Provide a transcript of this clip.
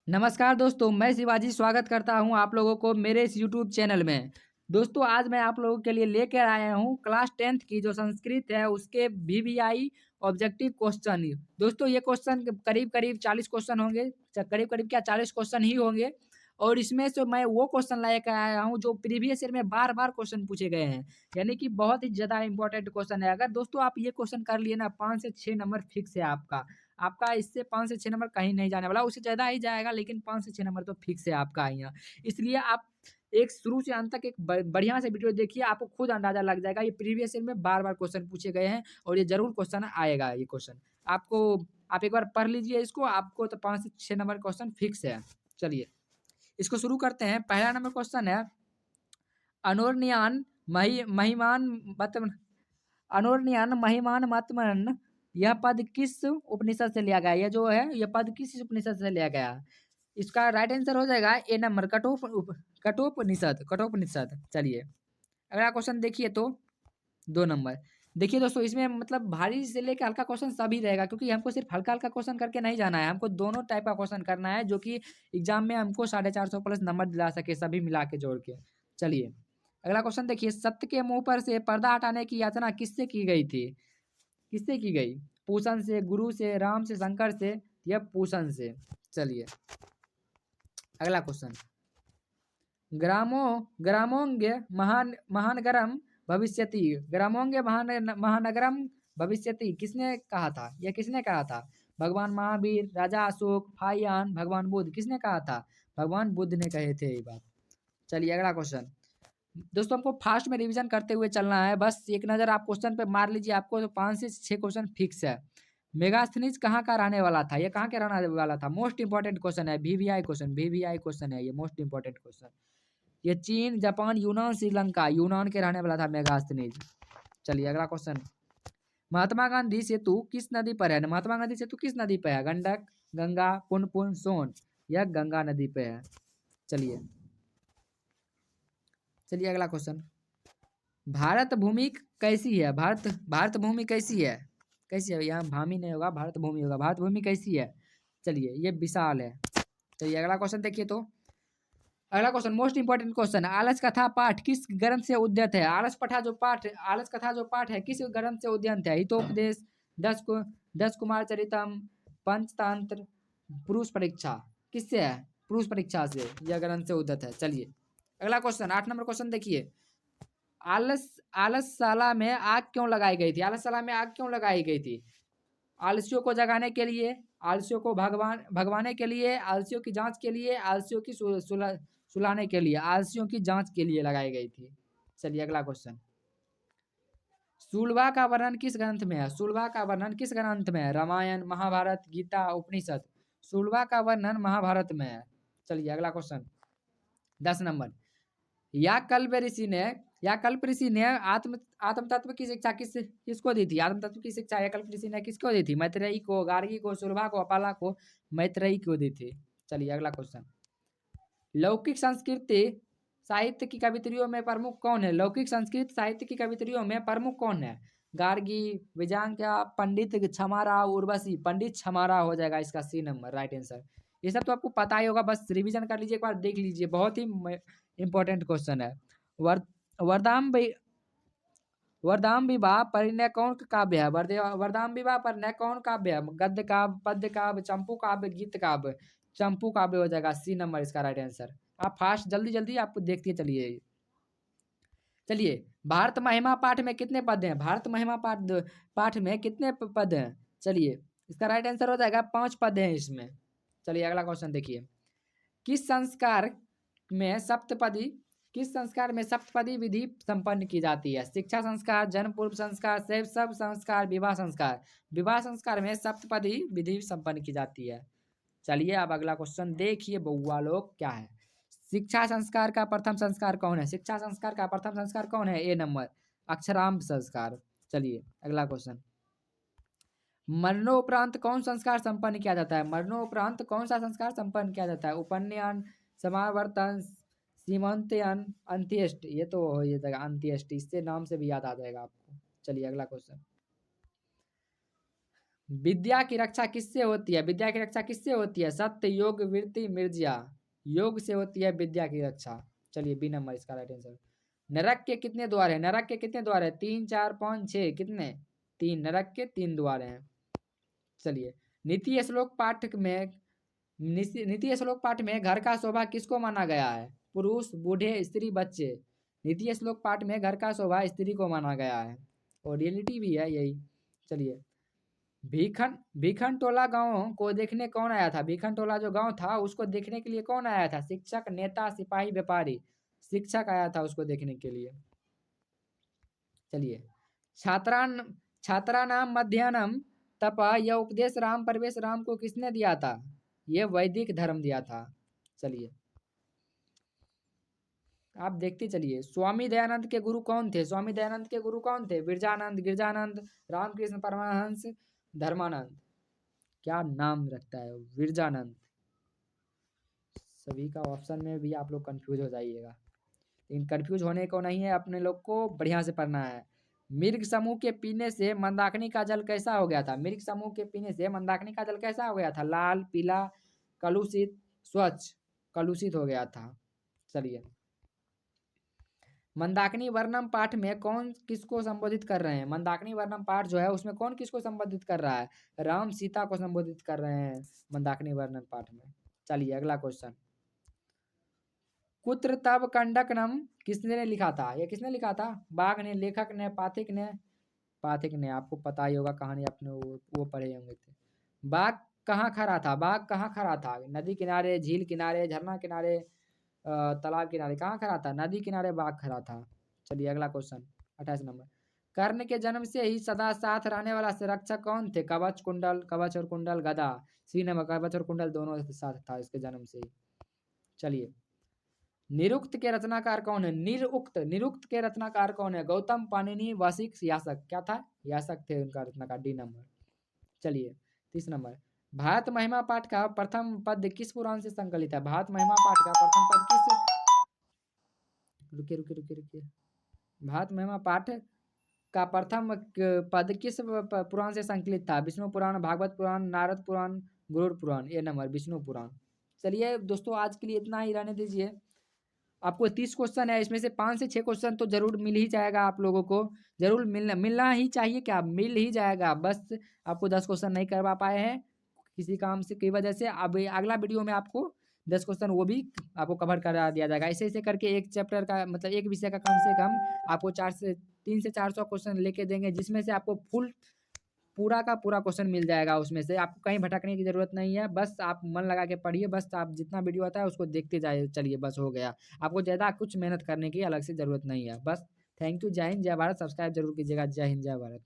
नमस्कार दोस्तों, मैं शिवाजी स्वागत करता हूं आप लोगों को मेरे इस यूट्यूब चैनल में। दोस्तों आज मैं आप लोगों के लिए लेकर आया हूं क्लास 10th की जो संस्कृत है उसके वीवीआई ऑब्जेक्टिव क्वेश्चन। दोस्तों ये क्वेश्चन करीब-करीब 40 क्वेश्चन होंगे, करीब-करीब क्या 40 क्वेश्चन ही होंगे और इसमें से मैं वो क्वेश्चन लेकर आया हूं जो प्रीवियस ईयर में बार-बार क्वेश्चन पूछे गए हैं। यानी कि बहुत ही ज़्यादा इंपॉर्टेंट क्वेश्चन है। अगर दोस्तों आप ये क्वेश्चन कर लिए ना 5 से 6 नंबर फिक्स है आपका। आपका इससे 5 से 6 नंबर कहीं नहीं जाने वाला, उससे ज़्यादा ही जाएगा लेकिन 5 से 6 नंबर तो फिक्स है आपका यहाँ। इसलिए आप एक शुरू से अंत तक एक बढ़िया से वीडियो देखिए, आपको खुद अंदाज़ा लग जाएगा। ये प्रीवियस ईयर में बार-बार क्वेश्चन पूछे गए हैं और ये ज़रूर क्वेश्चन आएगा ये क्वेश्चन। आपको आप एक बार पढ़ लीजिए इसको, आपको तो 5 से 6 नंबर क्वेश्चन फिक्स है। चलिए, इसको शुरू करते हैं। पहला नंबर क्वेश्चन है, अनुर्नियान महिमान मत अनुर्नियन महिमान मतमन, यह पद किस उपनिषद से लिया गया है? ये जो है ये पद किस उपनिषद से लिया गया है? इसका राइट आंसर हो जाएगा ए नंबर कठोपनिषद। चलिए अगला क्वेश्चन देखिए तो 2 नंबर। देखिए दोस्तों इसमें मतलब भारी से लेकर हल्का क्वेश्चन सभी रहेगा क्योंकि हमको सिर्फ हल्का हल्का क्वेश्चन करके नहीं जाना है, हमको दोनों टाइप का क्वेश्चन करना है जो कि एग्जाम में हमको 450 प्लस नंबर दिला सके सभी मिला के जोड़ के। चलिए अगला क्वेश्चन देखिए, सत्य के मुंह पर से पर्दा हटाने की याचना किससे की गई थी? किससे की गई? पूषण से, गुरु से, राम से, शंकर से या पूषण से? चलिए अगला क्वेश्चन, ग्रामो ग्रामोंगे महानगरम भविष्यति, ग्रामोंगे महानगरम भविष्यति किसने कहा था? यह किसने कहा था? भगवान महावीर, राजा अशोक, फाहियान, भगवान बुद्ध? किसने कहा था? भगवान बुद्ध ने कहे थे ये बात। चलिए अगला क्वेश्चन। दोस्तों हमको फास्ट में रिवीजन करते हुए चलना है, बस एक नज़र आप क्वेश्चन पे मार लीजिए, आपको तो 5 से 6 क्वेश्चन फिक्स है। मेगास्थनीज कहाँ का रहने वाला था? ये कहाँ के रहने वाला था? मोस्ट इंपॉर्टेंट क्वेश्चन है, वीवीआई क्वेश्चन है ये, मोस्ट इंपॉर्टेंट क्वेश्चन। ये चीन, जापान, यूनान, श्रीलंका, यूनान के रहने वाला था मेगास्थनीज। चलिए अगला क्वेश्चन, महात्मा गांधी सेतु किस नदी पर है? महात्मा गांधी सेतु किस नदी पर है? गंडक, गंगा, पुनपुन, सोन? यह गंगा नदी पे है। चलिए चलिए अगला क्वेश्चन, भारत भूमि कैसी है? भारत भूमि कैसी है? कैसी है? यहाँ भामी नहीं होगा, भारत भूमि होगा। भारत भूमि कैसी है? चलिए ये विशाल है। चलिए अगला क्वेश्चन देखिए तो, अगला क्वेश्चन मोस्ट इंपोर्टेंट क्वेश्चन, आलस कथा पाठ किस ग्रंथ से उद्यत है? आलस कथा जो पाठ है किस ग्रंथ से उद्यत है? हितोपदेश, दस कुमार चरितम, पंचतंत्र, पुरुष परीक्षा? किससे है? पुरुष परीक्षा से यह ग्रंथ से उद्यत है। चलिए अगला क्वेश्चन 8 नंबर क्वेश्चन देखिए, आलस आलसशाला में आग क्यों लगाई गई थी? आलसशाला में आग क्यों लगाई गई थी? आलसियों को जगाने के लिए, आलसियों को भगवाने के लिए, आलसियों की जांच के लिए, आलसियों की सुलाने के लिए, आलसियों की जांच के लिए लगाई गई थी। चलिए अगला क्वेश्चन, सूलबा का वर्णन किस ग्रंथ में है? सूलबा का वर्णन किस ग्रंथ में है? रामायण, महाभारत, गीता, उपनिषद? सूलबा का वर्णन महाभारत में है। चलिए अगला क्वेश्चन 10 नंबर, याकल्प ऋषि ने याकल्प ऋषि ने आत्म आत्म तत्व की शिक्षा किसको दी थी? आत्म तत्व की शिक्षा याकल्प ऋषि ने किसको दी थी? मैत्रेयी को, गार्गी को, सुरभा को, अपाला को? मैत्रेयी को दी थी। चलिए अगला क्वेश्चन, लौकिक संस्कृति साहित्य की कवित्रियों में प्रमुख कौन है? लौकिक संस्कृत साहित्य की कवित्रियों में प्रमुख कौन है? गार्गी, विजयांका, पंडित क्षमारा, उर्वशी? पंडित क्षमारा हो जाएगा इसका सी नंबर राइट आंसर। ये सब तो आपको पता ही होगा, बस रिवीजन कर लीजिए, एक बार देख लीजिए, बहुत ही इंपॉर्टेंट क्वेश्चन है। वर वरदाम वरदाम विवाह परिणय कौन काव्य है? वरदाम विवाह परिणय कौन काव्य है? गद्य काव्य, पद्य काव्य, चंपू काव्य, गीत काव्य? चंपू काव्य हो जाएगा सी नंबर इसका राइट आंसर। आप फास्ट जल्दी जल्दी आप देखते चलिए। चलिए भारत महिमा पाठ में कितने पद हैं? भारत महिमा पाठ में कितने पद हैं? चलिए इसका राइट आंसर हो जाएगा 5 पद हैं इसमें। चलिए अगला क्वेश्चन देखिए, किस संस्कार में सप्तपदी किस संस्कार में सप्तपदी विधि संपन्न की जाती है? शिक्षा संस्कार, जन्म पूर्व संस्कार, शैव सब संस्कार, विवाह संस्कार? विवाह संस्कार में सप्तपदी विधि संपन्न की जाती है। चलिए अब अगला क्वेश्चन देखिए बउआ लोग क्या है, शिक्षा संस्कार का प्रथम संस्कार कौन है? शिक्षा संस्कार का प्रथम संस्कार कौन है? ए नंबर अक्षरांश संस्कार। चलिए अगला क्वेश्चन, मरणोपरांत कौन संस्कार संपन्न किया जाता है? मरणोपरांत कौन सा संस्कार संपन्न किया जाता है? उपनयन, समावर्तन, सीमंतयन, अंत्येष्ट? ये तो हो ये जाएगा अंत्येष्ट, इससे नाम से भी याद आ जाएगा आपको। चलिए अगला क्वेश्चन, विद्या की रक्षा किससे होती है? विद्या की रक्षा किससे होती है? सत्य, योग, वृत्ति, मिर्जिया। योग से होती है विद्या की रक्षा। चलिए बी नंबर इसका राइट आंसर। नरक के कितने द्वार हैं? नरक के कितने द्वार हैं? 3, 4, 5, 6, कितने? 3। नरक के 3 द्वार हैं। चलिए नीति श्लोक पाठ में नीति श्लोक पाठ में घर का शोभा किसको माना गया है? पुरुष, बूढ़े, स्त्री, बच्चे। नीति श्लोक पाठ में घर का शोभा स्त्री को माना गया है और रियलिटी भी है यही। चलिए भीखन टोला गांव को देखने कौन आया था? भीखन टोला जो गांव था उसको देखने के लिए कौन आया था? शिक्षक, नेता, सिपाही, व्यापारी। शिक्षक आया था उसको देखने के लिए। चलिए छात्रा नाम मध्यान्हम तप यह उपदेश राम प्रवेश राम को किसने दिया था? यह वैदिक धर्म दिया था। चलिए आप देखते चलिए स्वामी दयानंद के गुरु कौन थे? स्वामी दयानंद के गुरु कौन थे? विरजानंद, गिरजानंद, रामकृष्ण परमहंस, धर्मानंद। क्या नाम रखता है? विरजानंद। सभी का ऑप्शन में भी आप लोग कंफ्यूज हो जाइएगा, लेकिन कंफ्यूज होने को नहीं है, अपने लोग को बढ़िया से पढ़ना है। मृग समूह के पीने से मंदाकिनी का जल कैसा हो गया था? मृग समूह के पीने से मंदाकिनी का जल कैसा हो गया था? लाल, पीला, कलुषित, स्वच्छ। कलुषित हो गया था। चलिए मंदाकिनी वर्णम पाठ में कौन किसको संबोधित कर रहे हैं? मंदाकिनी वर्णम पाठ जो है उसमें कौन किसको संबोधित कर रहा है? राम सीता को संबोधित कर रहे हैं मंदाकिनी वर्णन पाठ में। चलिए अगला क्वेश्चन। कुत्र तब कंडकनम किसने लिखा था? ये किसने लिखा था? बाघ ने, लेखक ने, पाथिक ने? पाथिक ने। आपको पता ही होगा, कहानी आपने वो पढ़े होंगे थे। बाघ कहाँ खड़ा था? बाघ कहाँ खड़ा था? नदी किनारे, झील किनारे, झरना किनारे, तालाब किनारे? कहाँ खड़ा था? नदी किनारे बाघ खड़ा था। चलिए अगला क्वेश्चन 28 नंबर। कर्ण के जन्म से ही सदा साथ रहने वाला संरक्षक कौन थे? कवच, कुंडल। कवच और कुंडल, गदा। सी नंबर कवच और कुंडल दोनों साथ था इसके जन्म से ही। चलिए निरुक्त के रचनाकार कौन है? निरुक्त के रचनाकार कौन है? गौतम, पाणिनि, वशिष्ठ, यासक। क्या था? यासक थे उनका रचनाकार। D number. चलिए 30 नंबर। भारत महिमा पाठ का प्रथम पद किस पुराण से संकलित है? भारत महिमा पाठ का प्रथम पद किस रुकिए रुकिए रुकिए रुकिए भारत महिमा पाठ का प्रथम पद किस पुराण से संकलित था? विष्णु पुराण, भागवत पुराण, नारद पुराण, गरुड़ पुराण। ए नंबर विष्णु पुराण। चलिए दोस्तों आज के लिए इतना ही रहने दीजिए। आपको 30 क्वेश्चन है, इसमें से 5 से 6 क्वेश्चन तो जरूर मिल ही जाएगा आप लोगों को। जरूर मिलना ही चाहिए, क्या मिल ही जाएगा। बस आपको 10 क्वेश्चन नहीं करवा पाए हैं किसी काम से की वजह से। अब अगला वीडियो में आपको 10 क्वेश्चन वो भी आपको कवर करा दिया जाएगा। ऐसे ऐसे करके एक चैप्टर का मतलब एक विषय का कम से कम आपको 3 से 400 क्वेश्चन लेके देंगे, जिसमें से आपको फुल पूरा का पूरा क्वेश्चन मिल जाएगा। उसमें से आपको कहीं भटकने की ज़रूरत नहीं है। बस आप मन लगा के पढ़िए, बस आप जितना वीडियो आता है उसको देखते जाइए। चलिए बस हो गया। आपको ज़्यादा कुछ मेहनत करने की अलग से ज़रूरत नहीं है। बस थैंक यू। जय हिंद, जय भारत। सब्सक्राइब जरूर कीजिएगा। जय हिंद, जय भारत।